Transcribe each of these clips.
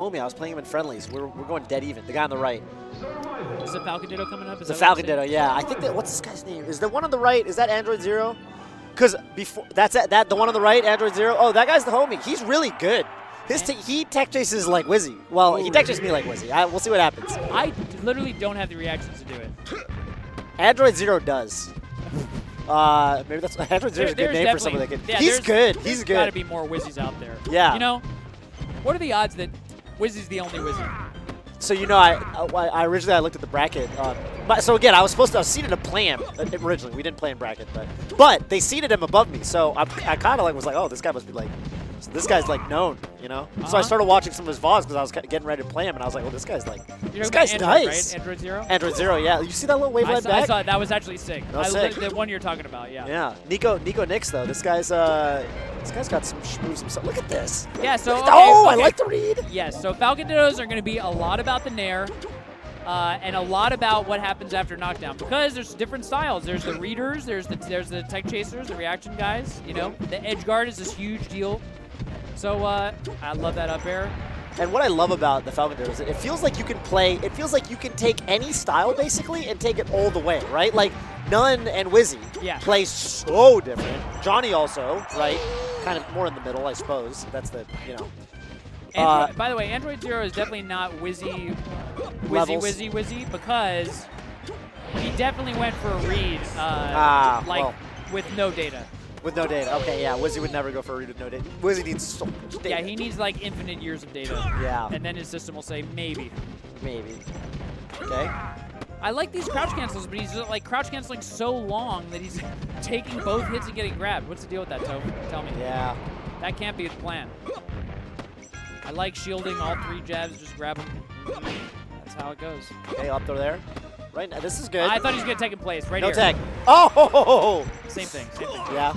homie. I was playing him in friendlies. We're going dead even. The guy on the right. Is the Falcon Ditto coming up? Is The that what Falcon you're Ditto, saying? yeah. I think that, what's this guy's name? Is the one on the right, is that Android Zero? Because before, that the one on the right, Android Zero? Oh, that guy's the homie. He's really good. He tech chases like Wizzy. Well, he tech chases me like Wizzy. We'll see what happens. I literally don't have the reactions to do it. Android Zero does. Maybe that's Android Zero is a good name for someone that can. Yeah, he's good. He's There's good. got to be more Wizzies out there. Yeah. You know, what are the odds that Wizzy's the only Wizzy? So you know, I originally looked at the bracket. So again, I was seated to play him originally. We didn't play in bracket, but they seated him above me. So I kind of like was like, oh, this guy must be like, so this guy's like known, you know. So I started watching some of his VODs because I was getting ready to play him, and I was like, well, this guy's like, this guy's Android, nice. Right? Android Zero. Android Zero, yeah. You see that little wavelet back? I saw it. That was actually sick. Sick. The one you're talking about, yeah. Yeah, Niconics though. This guy's got some moves himself. Look at this. Yeah. So okay, okay, I like the read. Yes. So Falcon Dittos are going to be a lot about the Nair. And a lot about what happens after knockdown, because there's different styles. There's the readers, there's the tech chasers, the reaction guys. You know, the edge guard is this huge deal. So I love that up air. And what I love about the Falcon Ditto is it feels like you can play. It feels like you can take any style basically and take it all the way, right? Like Nun and Wizzy play so different. Johnny also, right? Kind of more in the middle, I suppose. That's the By the way, Android Zero is definitely not Wizzy, because he definitely went for a read, with no data. With no data. Okay, yeah. Wizzy would never go for a read with no data. Wizzy needs so much data. Yeah, he needs like infinite years of data. Yeah. And then his system will say maybe. Maybe. Okay. I like these crouch cancels, but he's like crouch canceling so long that he's taking both hits and getting grabbed. What's the deal with that, Toph? Tell me. Yeah. That can't be the plan. I like shielding all three jabs, just grab them. That's how it goes. Okay, up there. Right now, this is good. I thought he was going to take in place right here. here. No tech. Oh! Same thing. Yeah.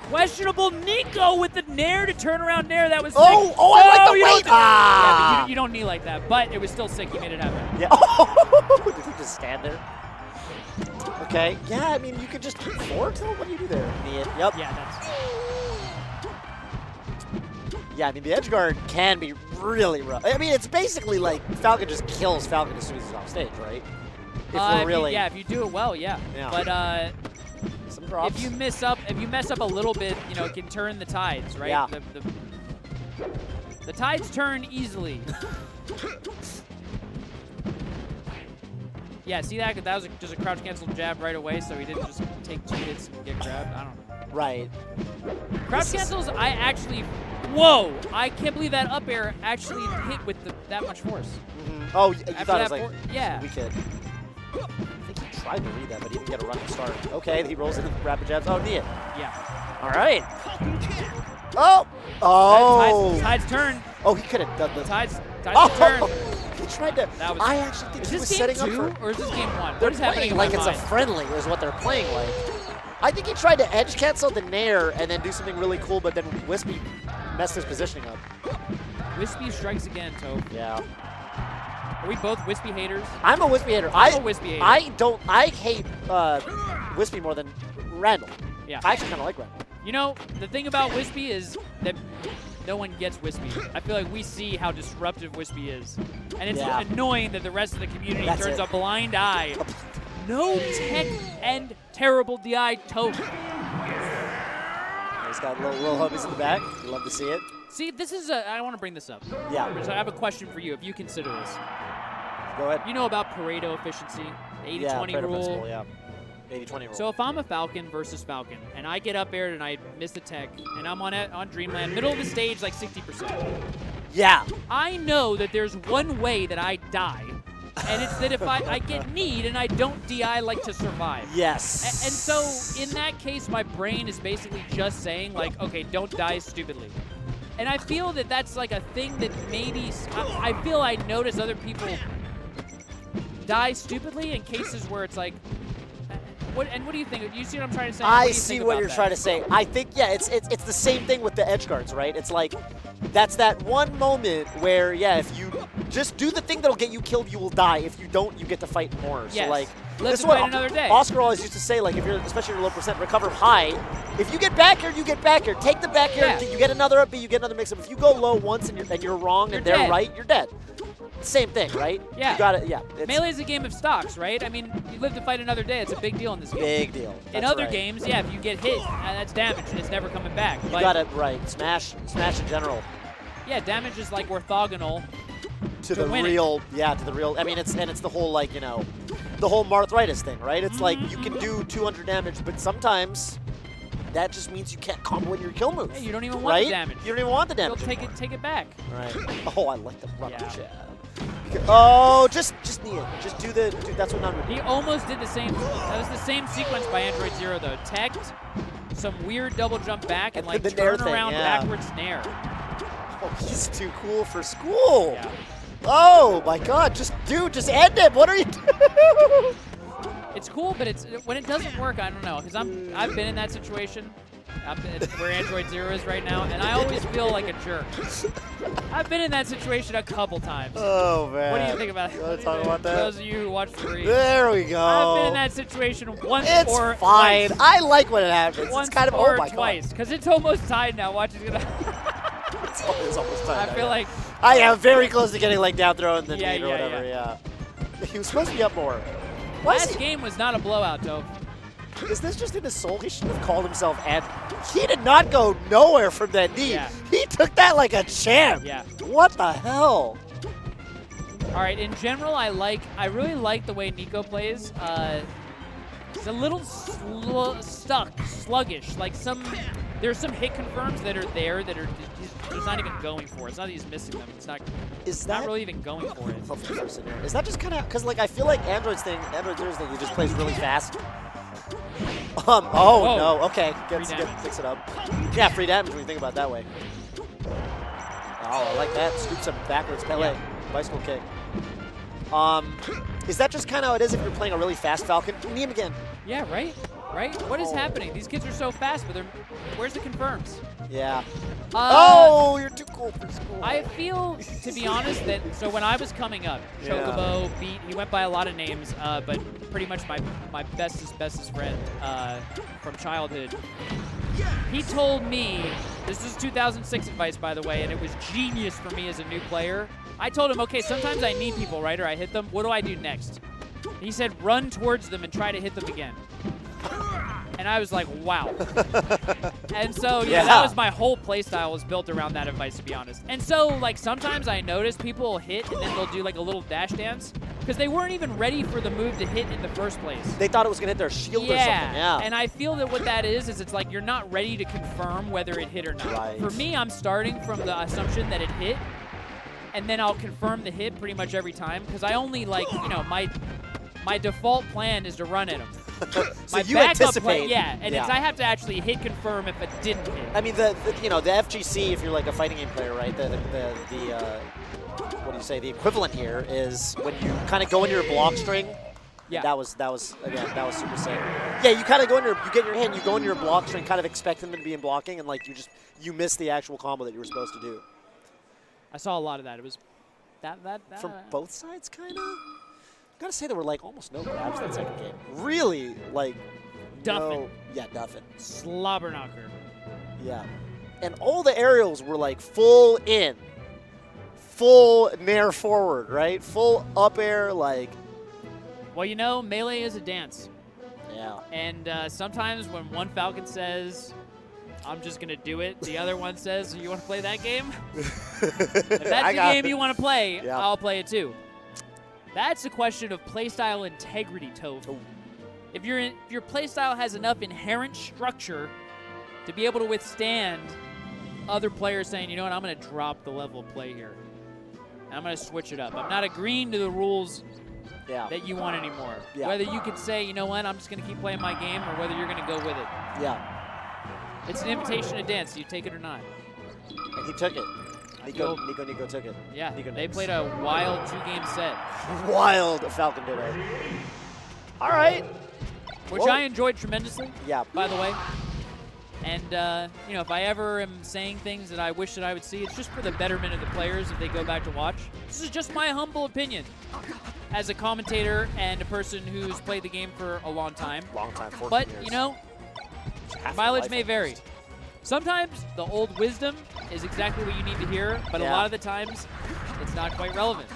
Questionable Nico with the Nair to turn around Nair. That was sick. I like the weight. Yeah, but you don't knee like that. But it was still sick. He made it happen. Yeah. Did he just stand there? Okay. Yeah, I mean, you could just forward tilt. What do you do there? Knee it. Yep. Yeah, that's... Yeah, I mean, the edge guard can be really rough. I mean, it's basically like Falcon just kills Falcon as soon as he's off stage, right? If we're really... if you do it well, yeah. But some drops. if you mess up a little bit, you know, it can turn the tides, right? Yeah. The tides turn easily. Yeah, see that? That was just a crouch cancel jab right away, so he didn't just take 2 hits and get grabbed. I don't know. Right. Crouch cancels, I actually... Whoa! I can't believe that up air actually hit with that much force. Mm-hmm. Oh, you thought it was like... Yeah. We could. I think he tried to read that, but he didn't get a running start. Okay, he rolls into the rapid jabs. Oh, knee it. Yeah. All right. Oh! Oh! Tides turn. Oh, he could have done the... Tides turn. He tried to... I actually think he was setting up for... Or is this game 1? They're what is happening playing like it's a friendly is what they're playing like. I think he tried to edge cancel the Nair and then do something really cool, but then Wispy messed his positioning up. Wispy strikes again, Toph. Yeah. Are we both Wispy haters? I'm a Wispy hater. I'm a Wispy hater. I hate Wispy more than Randall. Yeah. I actually kind of like Randall. You know, the thing about Wispy is that no one gets Wispy. I feel like we see how disruptive Wispy is. And it's annoying that the rest of the community turns a blind eye. No tech and terrible DI Toph. He's got little homies in the back. You love to see it. See, this is I want to bring this up. Yeah. So I have a question for you if you consider this. Go ahead. You know about Pareto efficiency, 80-20 rule. Principle, yeah. 80-20 rule. So if I'm a Falcon versus Falcon, and I get up aired and I miss the tech, and I'm on Dreamland, middle of the stage, like 60%. Yeah. I know that there's one way that I die, and it's that if I get kneed and I don't DI like to survive. Yes. And so in that case, my brain is basically just saying, like, okay, don't die stupidly. And I feel that that's like a thing that maybe, I feel I notice other people die stupidly in cases where it's like, what do you think? You see what I'm trying to say? I see what you're trying to say. I think, yeah, it's the same thing with the edge guards, right? It's like, that's that one moment where, yeah, if you just do the thing that'll get you killed. You will die. If you don't, you get to fight more. Yes. So like, Live this to is what fight another day. Oscar always used to say, like, if you're, especially if you're low percent, recover high. If you get back air, you get back air. Take the back air, Yeah. you get another up B, you get another mix up. If you go low once and you're wrong and they're dead. right, you're dead. Same thing, right? Yeah. You got it. Yeah. It's Melee is a game of stocks, right? I mean, you live to fight another day. It's a big deal in this game. big deal. In That's other right. games, yeah, if you get hit, that's damage, and it's never coming back. You But got it right. Smash in general. yeah, damage is like orthogonal. To the winning. real, yeah, to the real. I mean, it's the whole like the whole Marthritis thing, right? It's like you can do 200 damage, but sometimes that just means you can't combo in your kill move. Yeah, you don't even want right? the damage. You don't even want the You'll damage. take it back. Right. Oh, I like the run Yeah. jab. Oh, just knee it. Just do the. Dude, that's what I'm. He almost did the same. That was the same sequence by Android Zero though. Teched, some weird double jump back, and like the nair turn thing, around yeah. backwards nair. Oh, he's too cool for school. Yeah. Oh my God! Just end him. What are you doing? It's cool, but it's when it doesn't work, I don't know, because I've been in that situation. Where Android Zero is right now, and I always feel like a jerk. I've been in that situation a couple times. Oh man. What do you think about it? You want to talk about that? For those of you who watch the read. There we go. I've been in that situation once It's or fine. twice. I like when it happens. Once It's kind of or oh my twice, God. because it's almost tied now. Watch it's gonna. It's almost time. I feel like. I am very close to getting like down throw and then Yeah, meat or yeah, whatever. Yeah. He was supposed to be up more. Why is Last he? game was not a blowout, though. Is this just in his soul? He should have called himself Ed. He did not go nowhere from that knee. Yeah. He took that like a champ. Yeah. What the hell? All right. In general, I really like the way Nico plays. He's a little sluggish. Like there's some hit confirms that are there that are he's not even going for. It's not that he's missing them. It's not. Is not that really even going for it. Love the person here. Is that just kind of because like I feel like Android Zero's thing, he just plays really fast. Oh Whoa. no. Okay, Free damage. fix it up. Yeah, free damage when you think about it that way. Oh, I like that. Scoops him backwards. Pele. Bicycle kick. Is that just kind of how it is if you're playing a really fast Falcon? Knee him again. Yeah. Right. Right. What is Oh. happening? These kids are so fast, but where's the confirms? Yeah. Uh, Oh, you're too cool for school. I feel, to be honest, that so when I was coming up, Chocobo, Beat, he went by a lot of names, but pretty much my bestest friend from childhood. He told me, this is 2006 advice, by the way, and it was genius for me as a new player. I told him, okay, sometimes I knee people, right, or I hit them. What do I do next? And he said, run towards them and try to hit them again. And I was like, wow. And so, yeah, that was my whole playstyle was built around that advice, to be honest. And so, like, sometimes I notice people will hit and then they'll do, like, a little dash dance because they weren't even ready for the move to hit in the first place. They thought it was going to hit their shield or something. Yeah. And I feel that what that is it's like you're not ready to confirm whether it hit or not. Right. For me, I'm starting from the assumption that it hit, and then I'll confirm the hit pretty much every time because I only, like, you know, my default plan is to run at them. So My you backup anticipate. play, yeah, and it's I have to actually hit confirm if it didn't hit. I mean, the FGC, if you're like a fighting game player, right? The what do you say? The equivalent here is when you kind of go into your block string. Yeah. That was super sick. Yeah, you kind of go in you get your hand, you go into your block string, kind of expect them to be in blocking, and like you miss the actual combo that you were supposed to do. I saw a lot of that. It was that. From both sides, kind of. Gotta say there were like almost no grabs that second game. Really, like Duffin. no, yeah, Duffin. Slobber knocker. Yeah, and all the aerials were like full in, full nair forward, right? Full up air, like. Well, you know, Melee is a dance. Yeah. And sometimes when one Falcon says, I'm just going to do it, the other one says, you want to play that game? If that's the game you want to play, yeah. I'll play it too. That's a question of playstyle integrity, Toph. Oh. If your playstyle has enough inherent structure to be able to withstand other players saying, you know what, I'm going to drop the level of play here. And I'm going to switch it up. I'm not agreeing to the rules that you want anymore. Yeah. Whether you could say, you know what, I'm just going to keep playing my game, or whether you're going to go with it. Yeah. It's an invitation to dance. Do you take it or not? And he took it. Nico took it. Yeah, Nico they Nix. played a wild 2-game set. Wild Falcon did it. All right. Which Whoa. I enjoyed tremendously, Yeah. by the way. And, you know, if I ever am saying things that I wish that I would see, it's just for the betterment of the players if they go back to watch. This is just my humble opinion as a commentator and a person who's played the game for a long time. Long time, 14 But, years. you know, Half mileage your may life vary. almost. Sometimes the old wisdom is exactly what you need to hear, but a Yeah. lot of the times it's not quite relevant.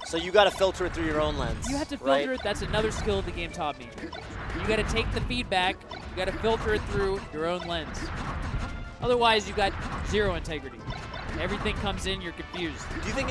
So you got to filter it through your own lens. You have to right? filter it. That's another skill the game taught me. You got to take the feedback. You got to filter it through your own lens. Otherwise, you got zero integrity. Everything comes in, you're confused. Do you think